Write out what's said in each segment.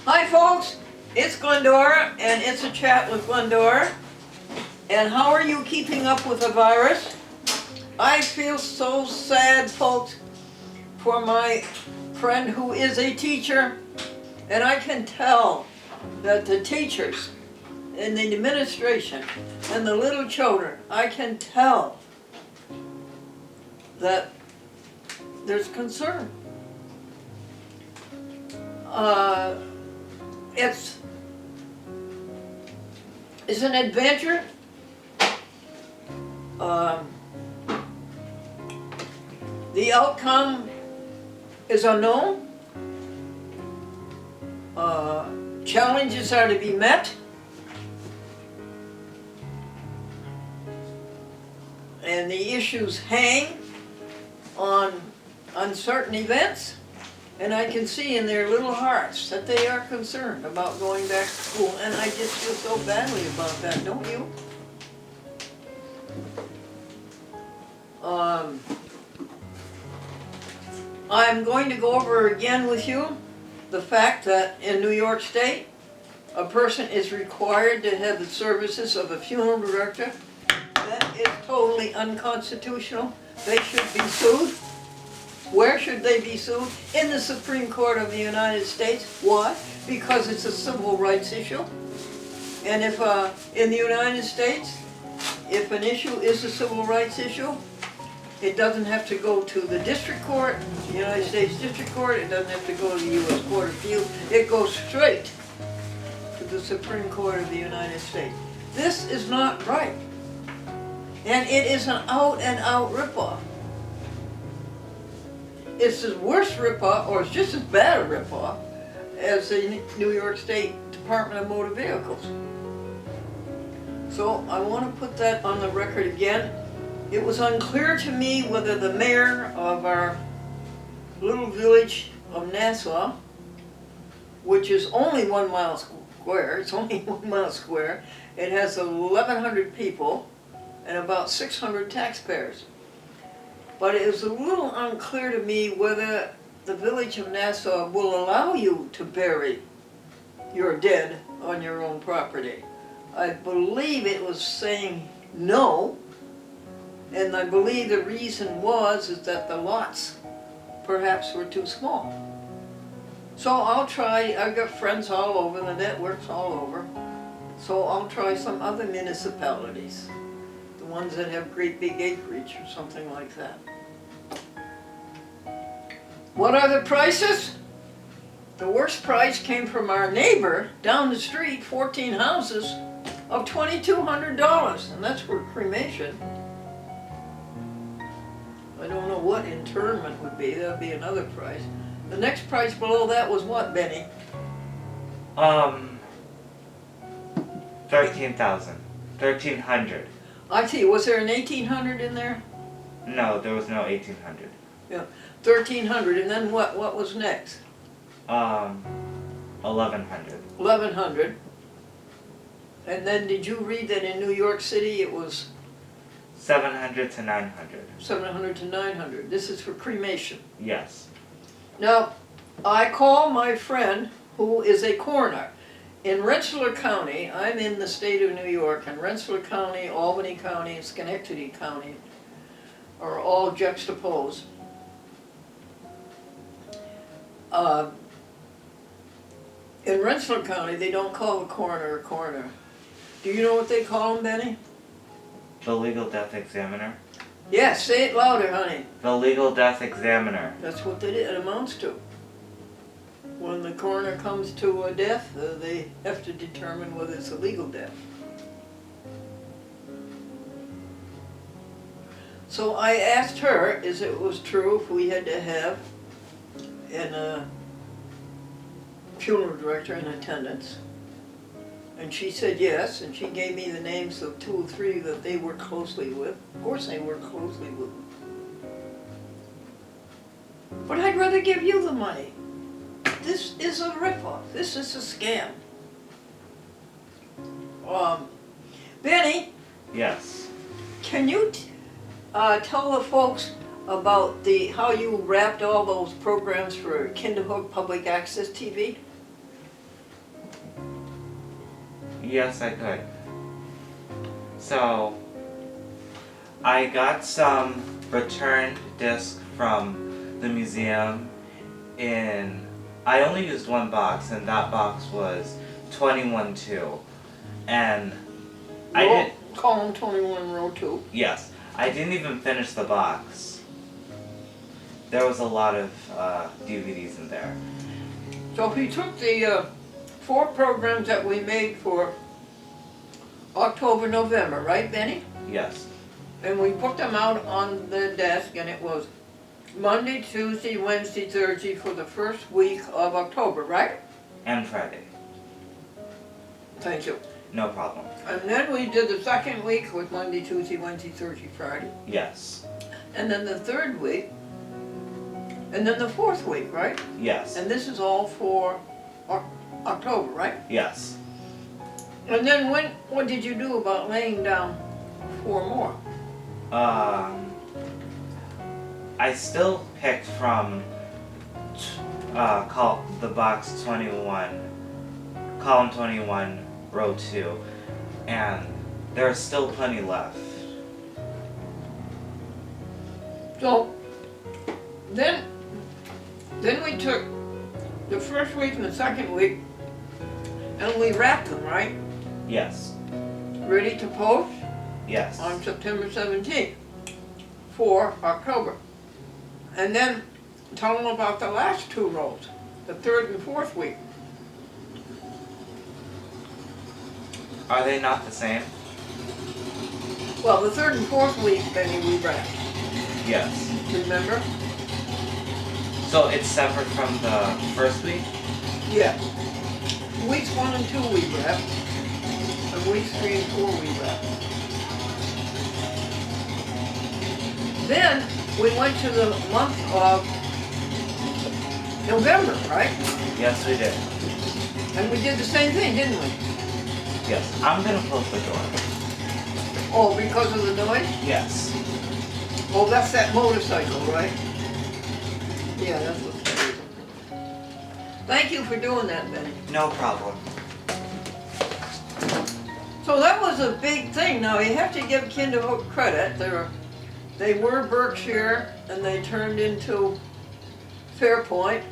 Hi folks, it's Glendora and it's a chat with Glendora. And how are you keeping up with the virus? I feel so sad, folks, for my friend who is a teacher, and I can tell that the teachers and the administration and the little children, I can tell that there's concern. It's an adventure. The outcome is unknown. Challenges are to be met. And the issues hang on uncertain events. And I can see in their little hearts that they are concerned about going back to school. And I just feel so badly about that, don't you? I'm going to go over again with you the fact that in New York State, a person is required to have the services of a funeral director. That is totally unconstitutional. They should be sued. Where should they be sued? In the Supreme Court of the United States. Why? Because it's a civil rights issue. And if in the United States, if an issue is a civil rights issue, it doesn't have to go to the district court, the United States District Court. It doesn't have to go to the U.S. Court of Appeals. It goes straight to the Supreme Court of the United States. This is not right. And it is an out-and-out ripoff. It's the worst ripoff, or it's just as bad a ripoff, as the New York State Department of Motor Vehicles. So I want to put that on the record again. It was unclear to me whether the mayor of our little village of Nassau, which is only 1 mile square, it's only 1 mile square, it has 1,100 people and about 600 taxpayers. But it was a little unclear to me whether the village of Nassau will allow you to bury your dead on your own property. I believe it was saying no, and I believe the reason is that the lots perhaps were too small. So I'll try, I've got friends all over, the network's all over, so I'll try some other municipalities. The ones that have great big acreage or something like that. What are the prices? The worst price came from our neighbor down the street, 14 houses, of $2,200, and that's for cremation. I don't know what interment would be, that would be another price. The next price below that was what, Benny? 1,300. I see, was there an 1,800 in there? No, there was no 1,800. Yeah, 1,300, and then what was next? 1,100. 1,100. And then did you read that in New York City it was 700 to 900. 700 to 900. This is for cremation. Yes. Now, I call my friend who is a coroner. In Rensselaer County, I'm in the state of New York, and Rensselaer County, Albany County, and Schenectady County are all juxtaposed. In Rensselaer County, they don't call the coroner a coroner. Do you know what they call him, Benny? The legal death examiner. Yes, say it louder, honey. The legal death examiner. That's what it amounts to. When the coroner comes to a death, they have to determine whether it's a legal death. So I asked her if it was true if we had to have a funeral director in attendance. And she said yes, and she gave me the names of 2 or 3 that they work closely with. Of course they work closely with them. But I'd rather give you the money. This is a ripoff. This is a scam. Benny? Yes. Can you tell the folks about how you wrapped all those programs for Kinderhook Public Access TV? Yes, I could. So, I got some returned disc from the museum I only used one box, and that box was 21-2. And I did. Column 21, row 2. Yes, I didn't even finish the box. There was a lot of DVDs in there. So he took the 4 programs that we made for October, November, right, Benny? Yes. And we put them out on the desk, and it was Monday, Tuesday, Wednesday, Thursday for the first week of October, right? And Friday. Thank you. No problem. And then we did the second week with Monday, Tuesday, Wednesday, Thursday, Friday. Yes. And then the third week, and then the fourth week, right? Yes. And this is all for October, right? Yes. And then what did you do about laying down 4 more? I still picked from the box 21, column 21, row 2, and there's still plenty left. So then we took the first week and the second week and we wrapped them, right? Yes. Ready to post Yes. on September 17th for October. And then tell them about the last 2 rows, the third and fourth week. Are they not the same? Well, the third and fourth week, Benny, we wrapped, Yes. remember? So it's separate from the first week? Yeah. Weeks 1 and 2 we wrapped, and weeks 3 and 4 we wrapped. Then we went to the month of November, right? Yes, we did. And we did the same thing, didn't we? Yes. I'm gonna close the door. Oh, because of the noise? Yes. Oh, that's that motorcycle, right? Yeah, that's what's the reason. Thank you for doing that, Benny. No problem. So that was a big thing. Now, you have to give Kinderhook credit. They were Berkshire, and they turned into Fairpoint,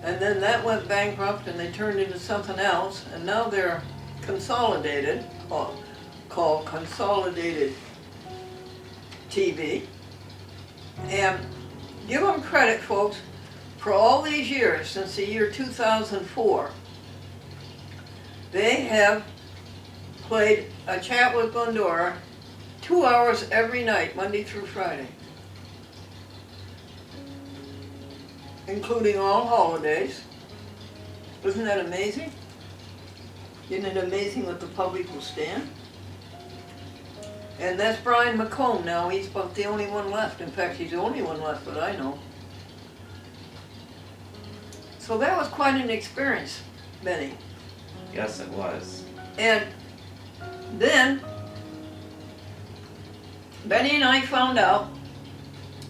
and then that went bankrupt, and they turned into something else, and now they're consolidated, called Consolidated TV. And give them credit, folks, for all these years, since the year 2004, they have played A Chat with Glendora 2 hours every night, Monday through Friday, including all holidays. Isn't that amazing? Isn't it amazing what the public will stand? And that's Brian McComb now. He's about the only one left. In fact, he's the only one left that I know. So that was quite an experience, Benny. Yes, it was. And then Benny and I found out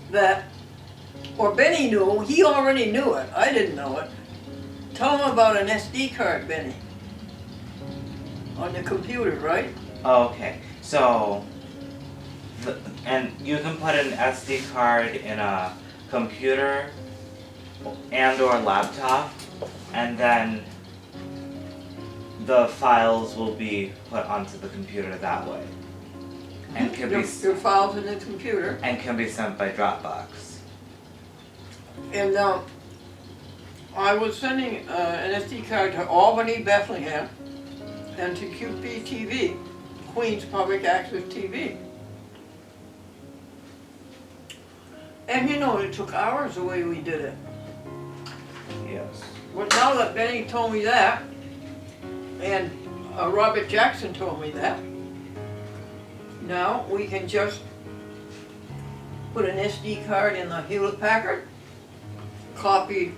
that, or Benny knew, he already knew it, I didn't know it. Tell him about an SD card, Benny. On the computer, right? Okay. So, and you can put an SD card in a computer and or laptop, and then the files will be put onto the computer that way. And can Your be files in the computer. and can be sent by Dropbox. And I was sending an SD card to Albany, Bethlehem, and to QPTV, Queens Public Access TV. And you know, it took hours the way we did it. Yes. Well, now that Benny told me that, and Robert Jackson told me that, now we can just put an SD card in the Hewlett Packard, copy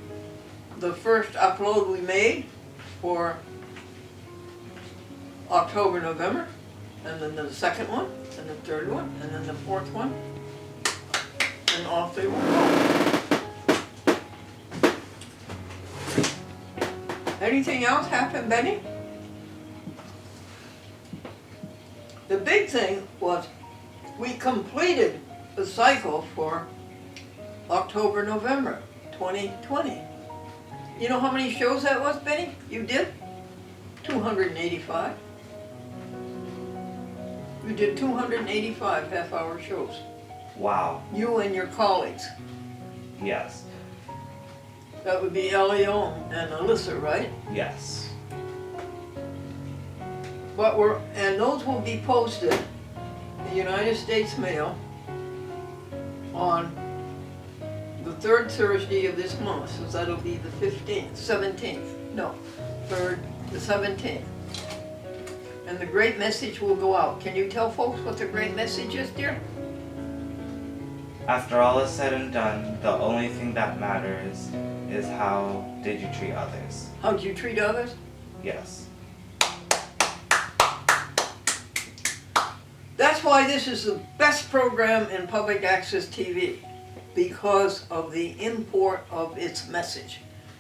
the first upload we made for October, November, and then the second one, and the third one, and then the fourth one, and off they will go. Anything else happen, Benny? The big thing was we completed the cycle for October, November 2020. You know how many shows that was, Benny? You did? 285. You did 285 half-hour shows. Wow. You and your colleagues. Yes. That would be Elion and Alyssa, right? Yes. And those will be posted in the United States Mail on the third Thursday of this month, so that'll be the 17th. No, the 17th. And the great message will go out. Can you tell folks what the great message is, dear? After all is said and done, the only thing that matters is how did you treat others. How did you treat others? Yes. That's why this is the best program in public access TV, because of the import of its message.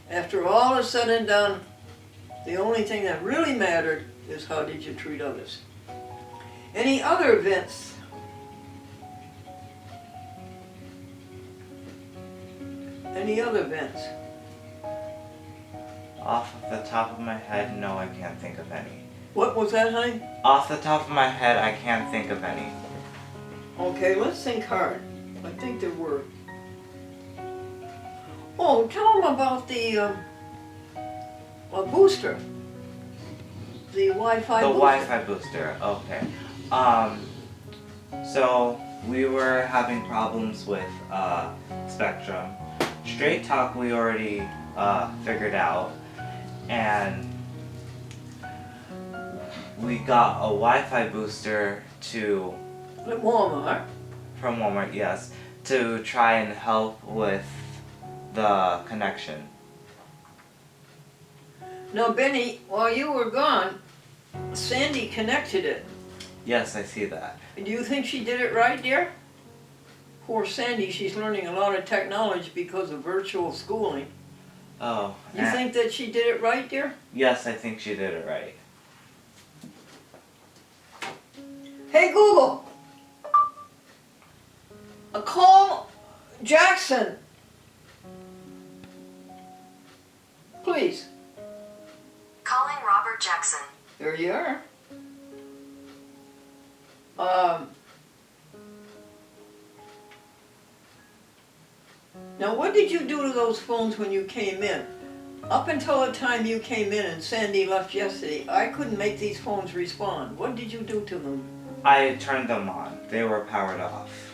After all is said and done, the only thing that really mattered is how did you treat others. Any other events? Any other events? Off the top of my head, no, I can't think of any. What was that, honey? Off the top of my head, I can't think of any. Okay, let's think hard. I think there were. Oh, tell them about the booster. The Wi-Fi The booster. Wi-Fi booster, okay. So we were having problems with Spectrum. Straight Talk we already figured out, and we got a Wi-Fi booster At Walmart. from Walmart, yes, to try and help with the connection. Now, Benny, while you were gone, Sandy connected it. Yes, I see that. Do you think she did it right, dear? Poor Sandy, she's learning a lot of technology because of virtual schooling. Oh. You think that she did it right, dear? Yes, I think she did it right. Hey, Google! Call Jackson. Please. Calling Robert Jackson. There you are. Now, what did you do to those phones when you came in? Up until the time you came in and Sandy left yesterday, I couldn't make these phones respond. What did you do to them? I turned them on. They were powered off.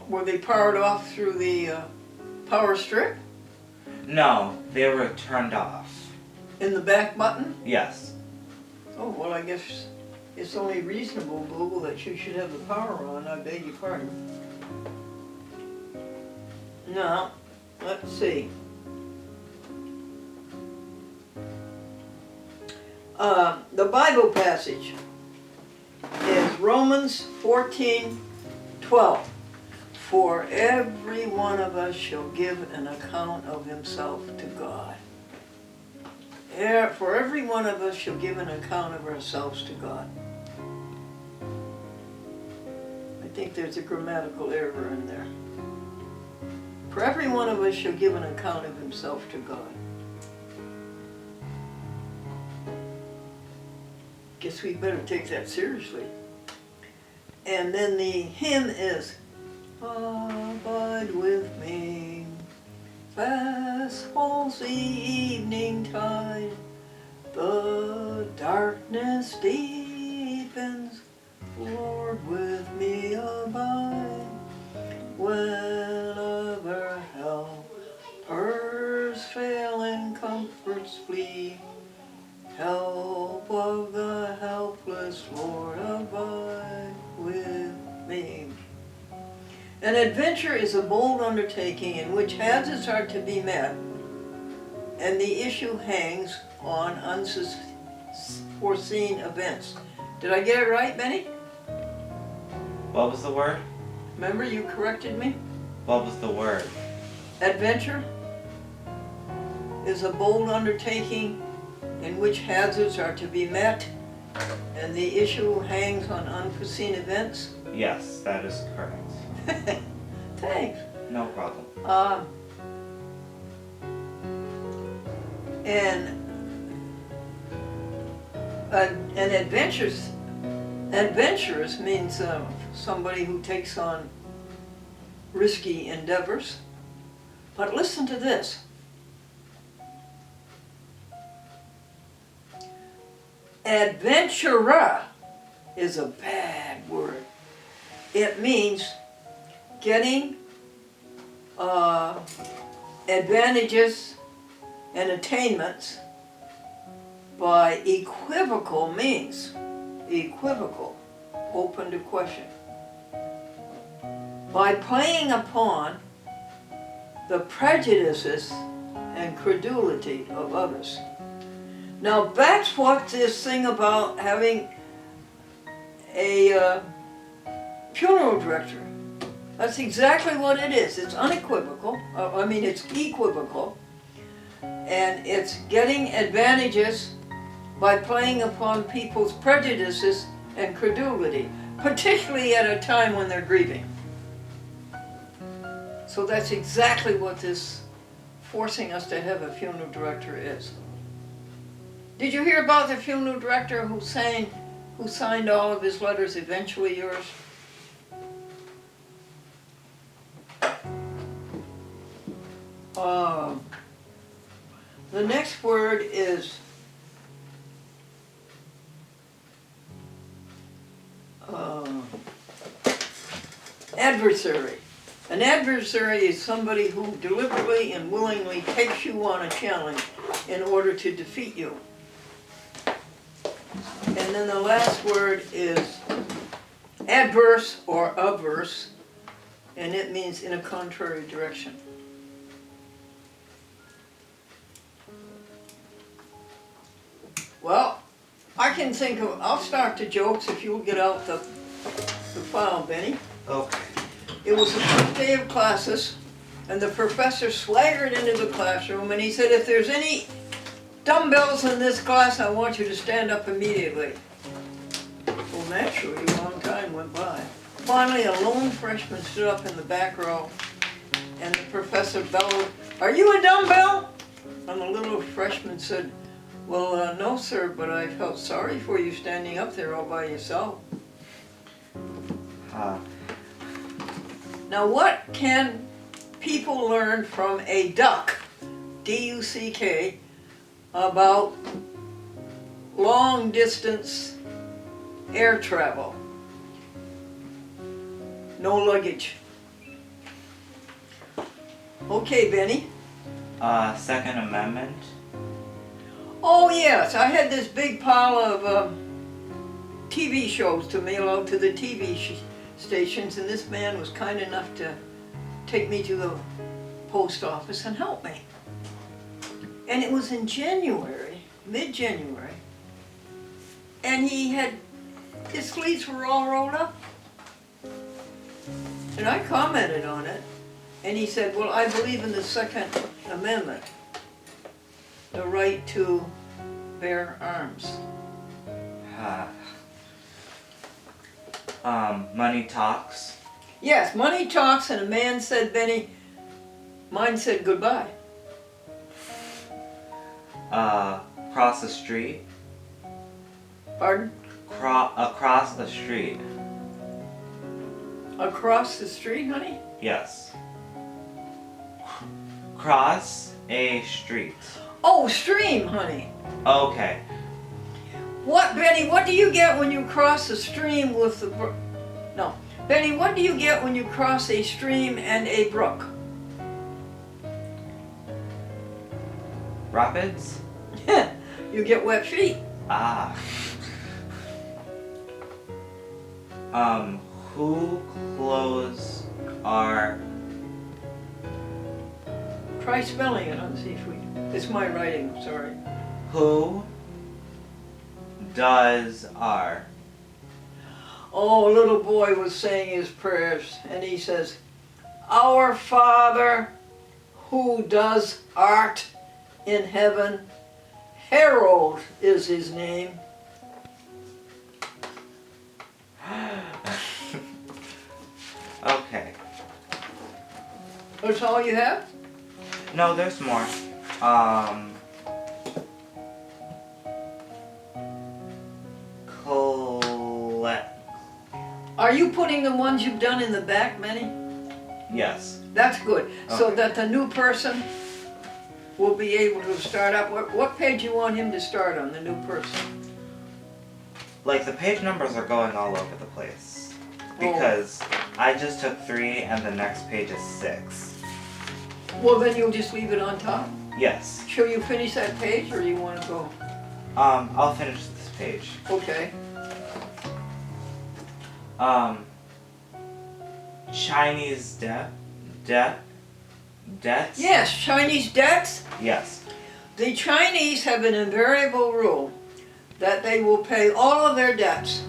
Were they powered off through the power strip? No, they were turned off. In the back button? Yes. Oh, well, I guess it's only reasonable, Google, that you should have the power on. I beg your pardon. Now, let's see. The Bible passage is Romans 14:12. For every one of us shall give an account of himself to God. For every one of us shall give an account of ourselves to God. I think there's a grammatical error in there. For every one of us shall give an account of himself to God. Guess we better take that seriously. And then the hymn is, abide with me, fast falls the evening tide, the darkness deepens, Lord with me abide, whenever helpers fail and comforts flee, help of the helpless, Lord, abide with me. An adventure is a bold undertaking in which hazards are to be met, and the issue hangs on unforeseen events. Did I get it right, Benny? What was the word? Remember, you corrected me? What was the word? Adventure is a bold undertaking in which hazards are to be met, And the issue hangs on unforeseen events? Yes, that is correct. Thanks. No problem. And an adventurous means somebody who takes on risky endeavors. But listen to this. Adventurer is a bad word. It means getting advantages and attainments by equivocal means. Equivocal, open to question. By playing upon the prejudices and credulity of others. Now that's what this thing about having a funeral director, that's exactly what it is. It's unequivocal, it's equivocal, and it's getting advantages by playing upon people's prejudices and credulity, particularly at a time when they're grieving. So that's exactly what this forcing us to have a funeral director is. Did you hear about the funeral director who signed all of his letters, eventually yours? The next word is adversary. An adversary is somebody who deliberately and willingly takes you on a challenge in order to defeat you. And then the last word is adverse or averse, and it means in a contrary direction. Well, I'll start the jokes if you'll get out the file, Benny. Okay. It was the first day of classes, and the professor swaggered into the classroom and he said, if there's any dumbbells in this class, I want you to stand up immediately. Well, naturally, a long time went by. Finally, a lone freshman stood up in the back row, and the professor bellowed, "Are you a dumbbell?" And the little freshman said, "Well, no, sir, but I felt sorry for you standing up there all by yourself." Now, what can people learn from a duck, D-U-C-K, about long distance air travel? No luggage. Okay, Benny. Second Amendment. Oh yes, I had this big pile of TV shows to mail out to the TV stations, and this man was kind enough to take me to the post office and help me. And it was in January, mid-January, and his sleeves were all rolled up. And I commented on it, and he said, "Well, I believe in the Second Amendment, the right to bear arms." Money talks. Yes, money talks, and a man said, "Benny," mine said goodbye. Cross the street. Pardon? Across the street. Across the street, honey? Yes. Cross a street. Oh, stream, honey. Okay. What, Benny, what do you get when you cross a stream with the brook? No. Benny, what do you get when you cross a stream and a brook? Rapids? You get wet feet. Who clothes are... Try spelling it and see if we... It's my writing, sorry. Who does are... Oh, a little boy was saying his prayers, and he says, "Our Father, who does art in heaven, Harold is his name." That's all you have? No, there's more. Collect. Are you putting the ones you've done in the back, Manny? Yes. That's good. So Okay. that the new person will be able to start up. What page you want him to start on, the new person? Like the page numbers are going all over the place because I just took 3 and the next page is 6. Well, then you'll just leave it on top. Yes. Shall you finish that page, or you want to go? I'll finish this page. Okay. Chinese debts? Yes, Chinese debts. Yes. The Chinese have an invariable rule that they will pay all of their debts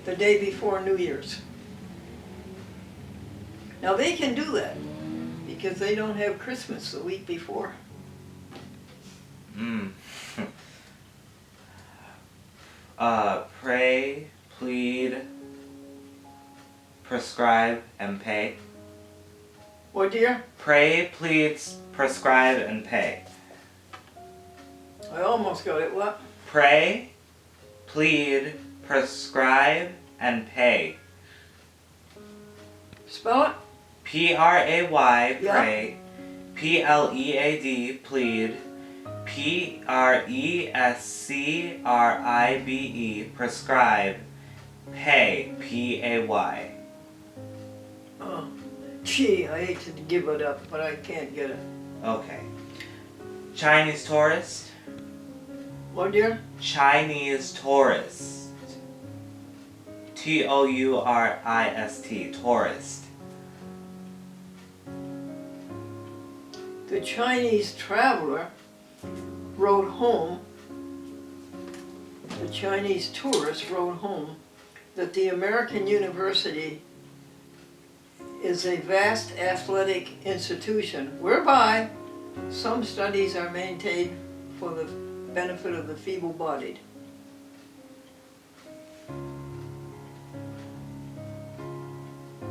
the day before New Year's. Now they can do that because they don't have Christmas the week before. Pray, plead, prescribe, and pay. What, dear? Pray, plead, prescribe, and pay. I almost got it. What? Pray, plead, prescribe, and pay. Spell it? P-R-A-Y, Yeah. pray. P-L-E-A-D, plead. P-R-E-S-C-R-I-B-E, prescribe. Pay, P-A-Y. Oh, gee, I hate to give it up, but I can't get it. Okay. Chinese tourist. What, dear? Chinese tourist. T-O-U-R-I-S-T, tourist. The Chinese traveler wrote home, the Chinese tourist wrote home that the American university is a vast athletic institution whereby some studies are maintained for the benefit of the feeble-bodied.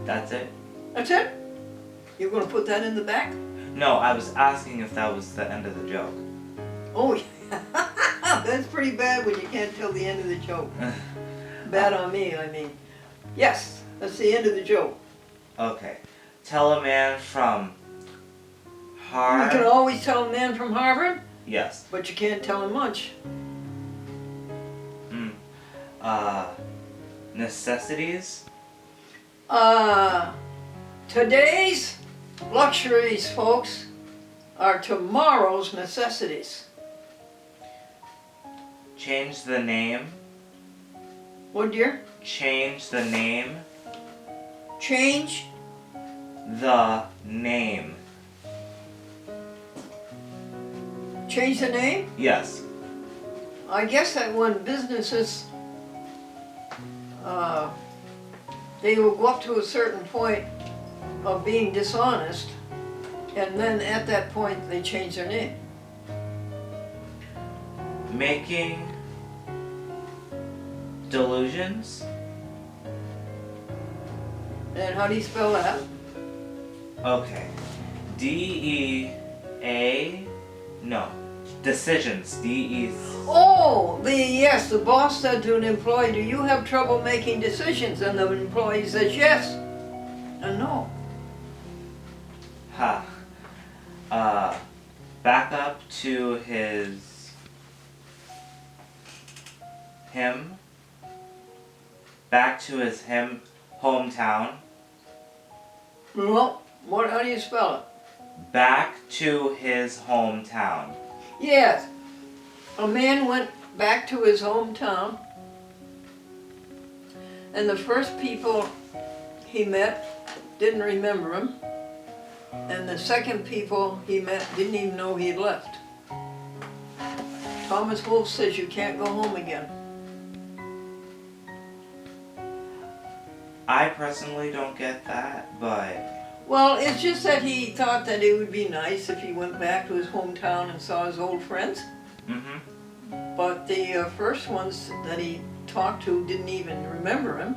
That's it? That's it? You're going to put that in the back? No, I was asking if that was the end of the joke. Oh, yeah. That's pretty bad when you can't tell the end of the joke. Bad on me, I mean. Yes, that's the end of the joke. Okay. Tell a man from You Harvard. can always tell a man from Harvard, Yes. but you can't tell him much. Necessities. Today's luxuries, folks, are tomorrow's necessities. Change the name. What, dear? Change the name. Change The name. Change the name? Yes. I guess that when businesses, they will go up to a certain point of being dishonest, and then at that point they change their name. Making delusions. And how do you spell that? Okay. Decisions. D-E. Oh, yes, the boss said to an employee, do you have trouble making decisions? And the employee says yes and no. Ha. Back up to him. Back to his hometown. Well, how do you spell it? Back to his hometown. Yes, a man went back to his hometown, and the first people he met didn't remember him, and the second people he met didn't even know he had left. Thomas Wolfe says you can't go home again. I personally don't get that, but Well, it's just that he thought that it would be nice if he went back to his hometown and saw his old friends. But the first ones that he talked to didn't even remember him.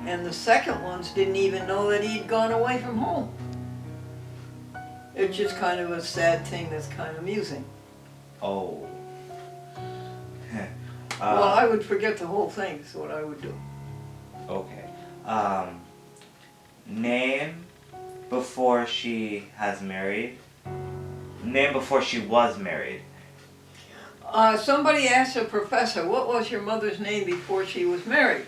And the second ones didn't even know that he'd gone away from home. It's just kind of a sad thing that's kind of amusing. Oh. Well, I would forget the whole thing, is what I would do. Okay. Name before she has married. Name before she was married. Somebody asked a professor, what was your mother's name before she was married?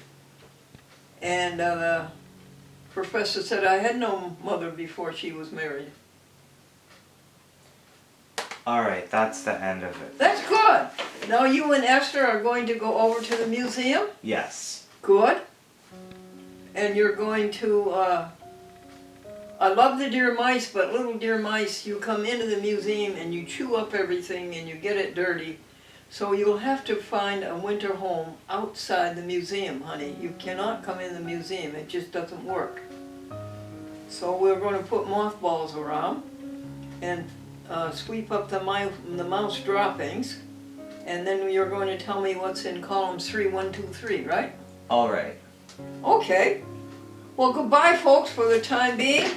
And the professor said, I had no mother before she was married. Alright, that's the end of it. That's good. Now you and Esther are going to go over to the museum? Yes. Good. And you're going to, I love the dear mice, but little dear mice, you come into the museum and you chew up everything and you get it dirty. So you'll have to find a winter home outside the museum, honey. You cannot come in the museum, it just doesn't work. So we're going to put mothballs around and sweep up the mouse droppings. And then you're going to tell me what's in columns 3, 1, 2, 3, right? Alright. Okay. Well, goodbye, folks, for the time being.